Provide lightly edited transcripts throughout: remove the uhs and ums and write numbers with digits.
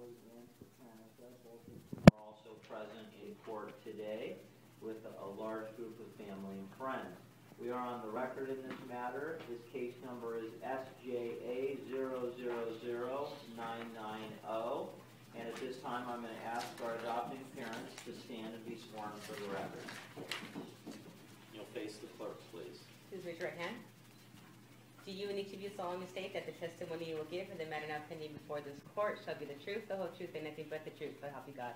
and Capranica, both of whom are also present in court today with a large group of family and friends. We are on the record in this matter. This case number is SJA000990. And at this time, I'm going to ask our adopting parents to stand and be sworn for the record. You'll face the clerk, please. Please raise your right hand. Do you and each of you solemnly state that the testimony you will give in the matter now pending before this court shall be the truth, the whole truth, and nothing but the truth? So help you God.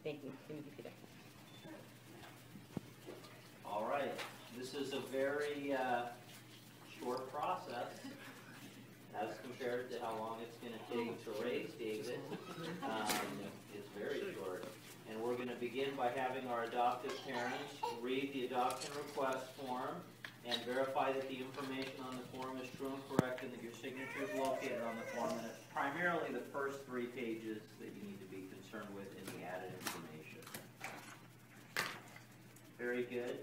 Thank you. You may be seated. All right. This is a very short process as compared to how long it's going to take to raise David. It's very short. And we're going to begin by having our adoptive parents read the adoption request form and verify that the information on the form is true and correct and that your signature is located on the form. And it's primarily the first 3 pages that you need to be concerned with in the added information. Very good.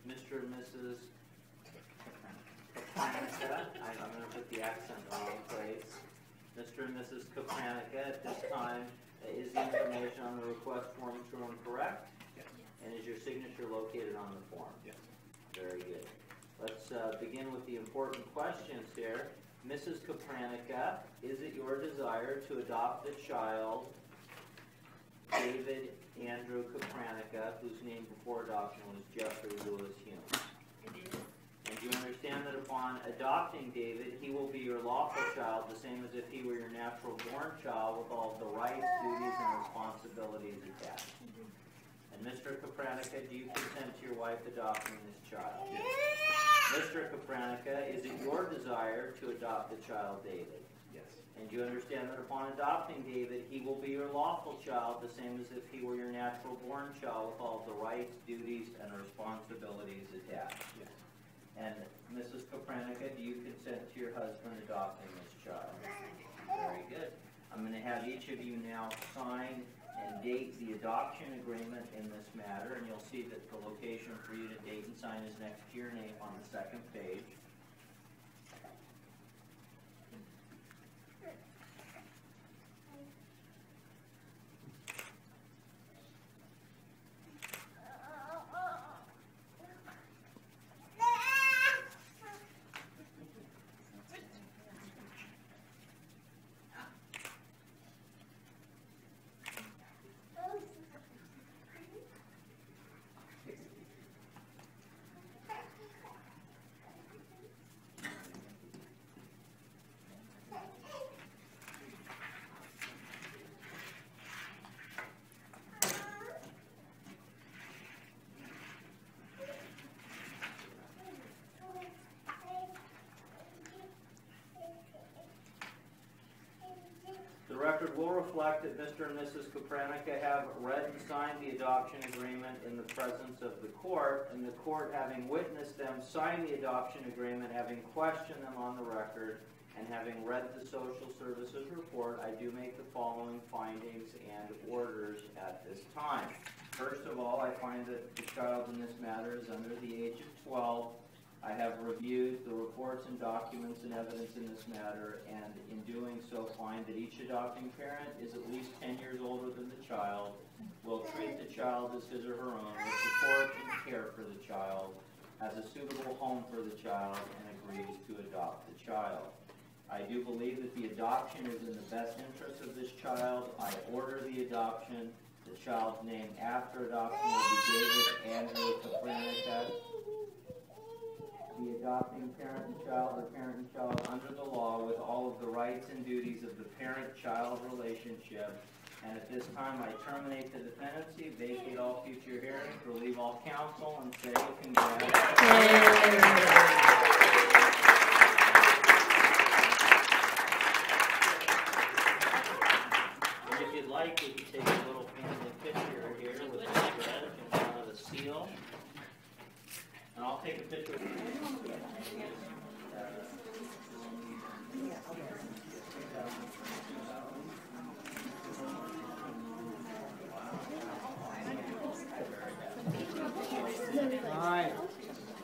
Mr. and Mrs. Capranica, I'm going to put the accent in the wrong place. Mr. and Mrs. Capranica, at this time, is the information on the request form true and correct? Yes. And is your signature located on the form? Yes. Very good. Let's begin with the important questions here. Mrs. Capranica, is it your desire to adopt the child, David Andrew Capranica, whose name before adoption was Jeffrey Lewis Hume? It is. And do you understand that upon adopting David, he will be your lawful child, the same as if he were your natural-born child, with all of the rights, duties, and responsibilities attached? And Mr. Capranica, do you consent to your wife adopting this child? Yes. Mr. Capranica, is it your desire to adopt the child, David? Yes. And do you understand that upon adopting David, he will be your lawful child, the same as if he were your natural-born child, with all of the rights, duties, and responsibilities attached? Yes. And Mrs. Capranica, do you consent to your husband adopting this child? Very good. I'm going to have each of you now sign and date the adoption agreement in this matter, and you'll see that the location for you to date and sign is next to your name on the second page. The record will reflect that Mr. and Mrs. Capranica have read and signed the adoption agreement in the presence of the court, and the court, having witnessed them sign the adoption agreement, having questioned them on the record, and having read the social services report, I do make the following findings and orders at this time. First of all, I find that the child in this matter is under the age of 12. I have reviewed the reports and documents and evidence in this matter, and in doing so find that each adopting parent is at least 10 years older than the child, will treat the child as his or her own, will support and care for the child, has a suitable home for the child, and agrees to adopt the child. I do believe that the adoption is in the best interest of this child. I order the adoption. The child's name after adoption will be David Andrew Capranica. The adopting parent and child or parent and child under the law with all of the rights and duties of the parent-child relationship. And at this time, I terminate the dependency, vacate all future hearings, relieve all counsel, and say congratulations. And if you'd like, we can take a little family picture here with the spread in front of the seal. And I'll take a picture of you. All right.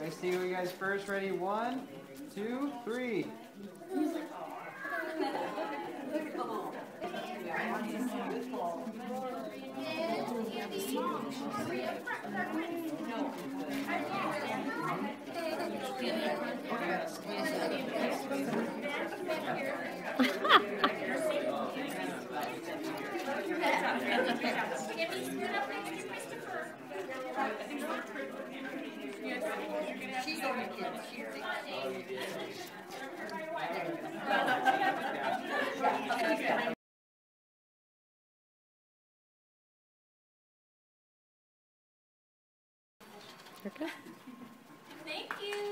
Let's see you guys first. Ready? 1, 2, 3. She's on the kids. Okay. Thank you.